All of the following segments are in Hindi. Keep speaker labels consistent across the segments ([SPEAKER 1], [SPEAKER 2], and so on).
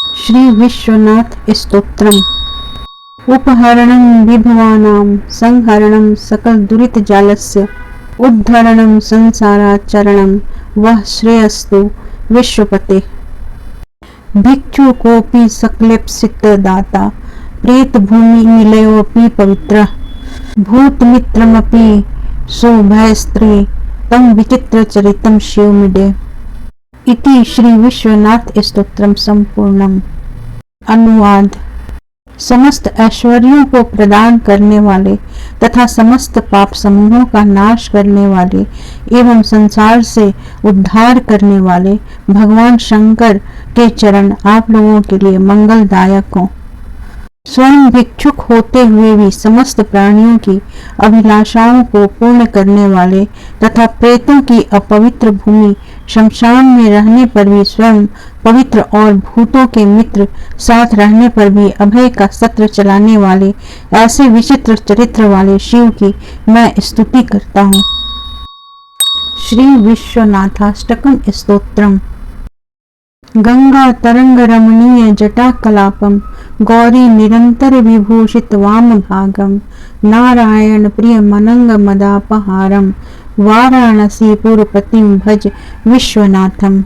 [SPEAKER 1] श्री विश्वनाथ स्तोत्रम्। उपहरणं विभवानां संहरणं सकल दुरित जालस्य उद्धरणं संसाराचरणं वह श्रेयस्तु विश्वपते। भिक्षु कोपि सकलेप्सित दाता प्रेत भूमि निलयोऽपि पवित्रः भूतमित्रमपि सुभयस्त्री तम विचित्र चरितम शिवमिडे। इति श्री विश्वनाथ स्तोत्रम संपूर्णम। अनुवाद। समस्त ऐश्वर्यों को प्रदान करने वाले तथा समस्त पाप समूहों का नाश करने वाले एवं संसार से उद्धार करने वाले भगवान शंकर के चरण आप लोगों के लिए मंगलदायक हों। स्वयं भिक्षुक होते हुए भी समस्त प्राणियों की अभिलाषाओं को पूर्ण करने वाले तथा प्रेतों की अपवित्र भूमि शमशान में रहने पर भी स्वयं पवित्र और भूतों के मित्र साथ रहने पर भी अभय का सत्र चलाने वाले ऐसे विचित्र चरित्र वाले शिव की मैं स्तुति करता हूँ। श्री विश्वनाथाष्टकम स्तोत्रम। गंगा तरंग रमणीय जटा कलापम गौरी निरंतर विभूषित वाम भागम नारायण प्रिय मनंग मदापहारम वाराणसी पुरपतिम भज विश्वनाथम।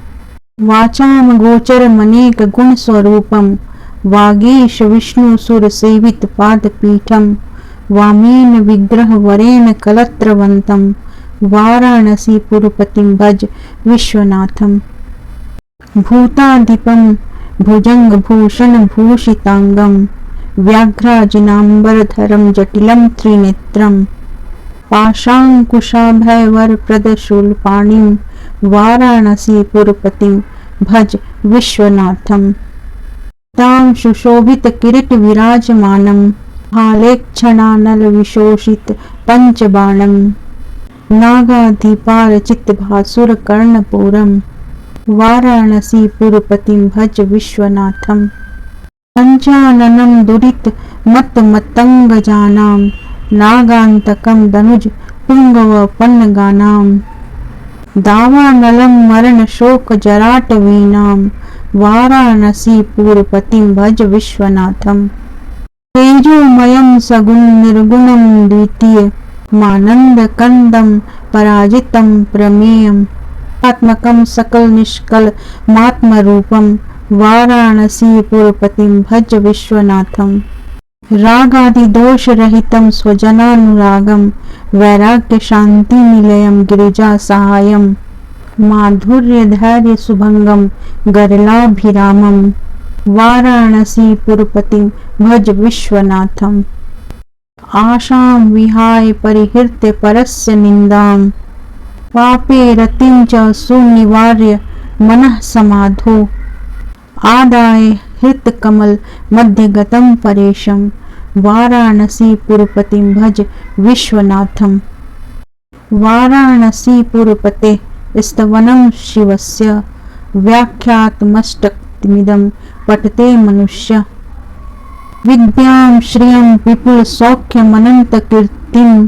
[SPEAKER 1] वाचाम गोचर मनेक गुण स्वरूपम वागीश विष्णु सुर सेवित पाद पीठम वामेन विग्रह वरेण कलत्रवंतम वाराणसी पुरपतिम भज विश्वनाथम। भूताधिपम भुजंग भूषण भूषितांगम व्याघ्राजिनांबरधरम जटिलम त्रिनेत्रम पाशांकुशाभयवर प्रदशूलपाणिम वाराणसी पुरपतिम भज विश्वनाथम। तां सुशोभित किरीट विराजमानम हालेक्षणानल विशोषित पंचबाणम नागाधिपाल चित्तभासुर कर्णपूरम वाराणसी पुरपतिम भज विश्वनाथम। पंचाननम दुरित मत मतंगजानां नागांतकम दनुज पुंगव पन्नगानां दावानलम मरण शोक जराटवीनां वाराणसी पुरपतिम भज विश्वनाथम। तेजोमयम सगुण निर्गुणम द्वितीय मानंद कंदम पराजितम प्रमेयम आत्मकम सकल निष्कल मात्म रूपम वाराणसी पुरपतिम भज विश्वनाथम। रागादि दोष रहितम स्वजनानुरागम वैराग्य शांति निलयम गिरिजा सहायम माधुर्य धैर्य सुभंगम गरलाभिरामम वाराणसी पुरपतिम भज विश्वनाथम। आशां विहाय परिहृत्य परस्य निंदाम पापे रतिं च सुनिवार्य मनः समाधो आदाय हृत कमल मध्य गतम परेशम वाराणसी पुरपतिम भज विश्वनाथम। वाराणसी पुरपते स्तवनं शिवस्य व्याख्यातमष्टकमिदं पठते मनुष्य विद्यां श्रियं विपुल सौख्यमनंत कीर्तिं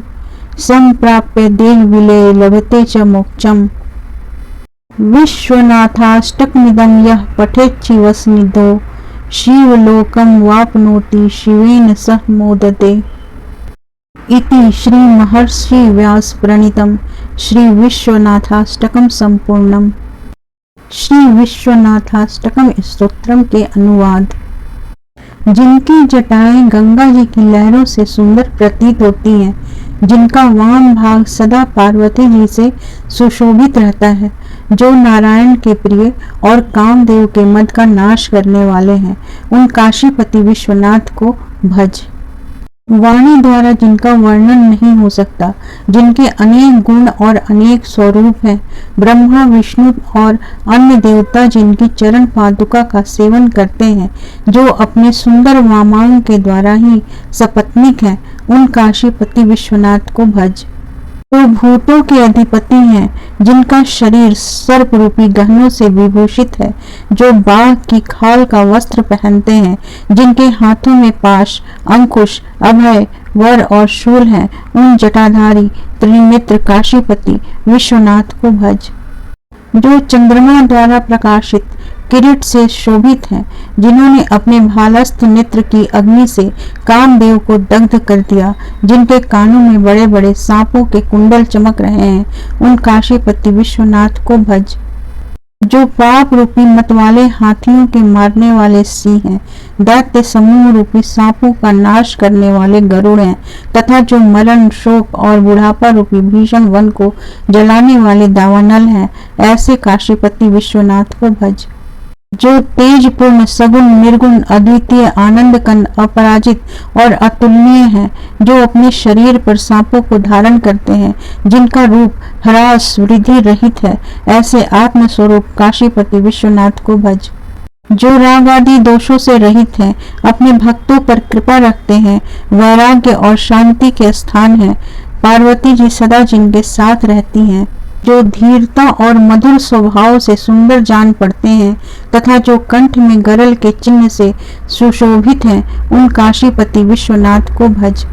[SPEAKER 1] संप्राप्य देह विलय लभते च मोक्षम। विश्वनाथाष्टकमिदं यः पठेच्छिवसनिधौ शिवलोकं वाप्नोति शिवेन सह मोदते। इति श्री महर्षि व्यास प्रणीतम श्री विश्वनाथाष्टकम संपूर्णम। श्री विश्वनाथाष्टकम स्तोत्रम के अनुवाद। जिनकी जटाएं गंगा जी की लहरों से सुंदर प्रतीत होती हैं, जिनका वाम भाग सदा पार्वती जी से सुशोभित रहता है, जो नारायण के प्रिय और कामदेव के मद का नाश करने वाले हैं, उन काशीपति विश्वनाथ को भज। वाणी द्वारा जिनका वर्णन नहीं हो सकता, जिनके अनेक गुण और अनेक स्वरूप हैं, ब्रह्मा विष्णु और अन्य देवता जिनकी चरण पादुका का सेवन करते हैं, जो अपने सुंदर वामांग के द्वारा ही सपत्नीक हैं, उन काशीपति विश्वनाथ को भज। वो भूतों के अधिपति हैं, जिनका शरीर सर्प रूपी गहनों से विभूषित है, जो बाघ की खाल का वस्त्र पहनते हैं, जिनके हाथों में पाश अंकुश अभय वर और शूल हैं, उन जटाधारी त्रिनेत्र काशीपति विश्वनाथ को भज। जो चंद्रमा द्वारा प्रकाशित किरीट से शोभित हैं, जिन्होंने अपने भालस्थ नेत्र की अग्नि से कामदेव को दग्ध कर दिया, जिनके कानों में बड़े बड़े सांपों के कुंडल चमक रहे हैं, उन काशीपति विश्वनाथ को भज। जो पाप रूपी मतवाले हाथियों के मारने वाले सिंह हैं, दैत्य समूह रूपी सांपों का नाश करने वाले गरुड़ हैं, तथा जो मरण, शोक और बुढ़ापा रूपी भीषण वन को जलाने वाले दावानल हैं, ऐसे काशीपति विश्वनाथ को भज। जो तेजपूर्ण, सगुण, निर्गुण, अद्वितीय, आनंद कंद, अपराजित और अतुलनीय हैं, जो अपने शरीर पर सांपों को धारण करते हैं, जिनका रूप ह्रास वृद्धि रहित है, ऐसे आत्म स्वरूप काशीपति विश्वनाथ को भज। जो राग आदि दोषों से रहित हैं, अपने भक्तों पर कृपा रखते हैं, वैराग्य और शांति के स्थान हैं, पार्वती जी सदा जिनके साथ रहती हैं, जो धीरता और मधुर स्वभाव से सुंदर जान पड़ते हैं, तथा जो कंठ में गरल के चिन्ह से सुशोभित हैं, उन काशीपति विश्वनाथ को भज।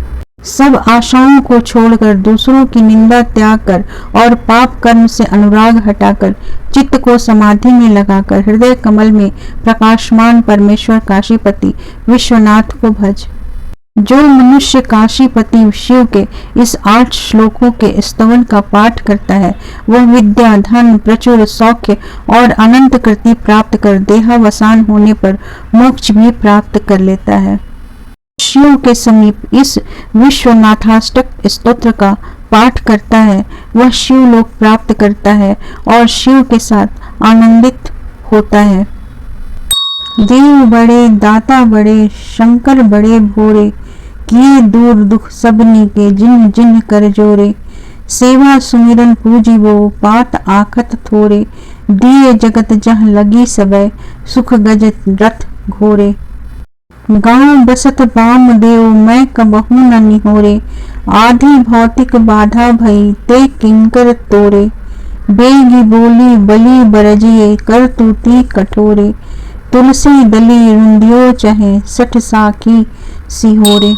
[SPEAKER 1] सब आशाओं को छोड़कर, दूसरों की निंदा त्याग कर और पाप कर्म से अनुराग हटाकर, चित्त को समाधि में लगाकर, हृदय कमल में प्रकाशमान परमेश्वर काशीपति विश्वनाथ को भज। जो मनुष्य काशीपति शिव के इस 8 श्लोकों के स्तवन का पाठ करता है, वह विद्या, धन, प्रचुर सौख्य और अनंत कृति प्राप्त कर देहावसान होने पर मोक्ष भी प्राप्त कर लेता है। शिव के समीप इस विश्वनाथाष्टक स्तोत्र का पाठ करता है, वह शिवलोक प्राप्त करता है और शिव के साथ आनंदित होता है। देव बड़े, दाता बड़े, शंकर बड़े भोरे, किए दूर दुख सबनी के, जिन जिन कर जोरे। सेवा सुमिरन पूजिबो, पात आखत थोरे, दिए जगत जह लगी सबे, सुख गज रथ घोरे। गांव बसत बाम देव, मैं कबहू न निहोरे, आधी भौतिक बाधा भई, ते किंकर तोरे। बेगी बोली बलि बरजिए, कर तूती कठोरे, तुलसी दली रुंदियो चहे, सठ साखी सिहोरे।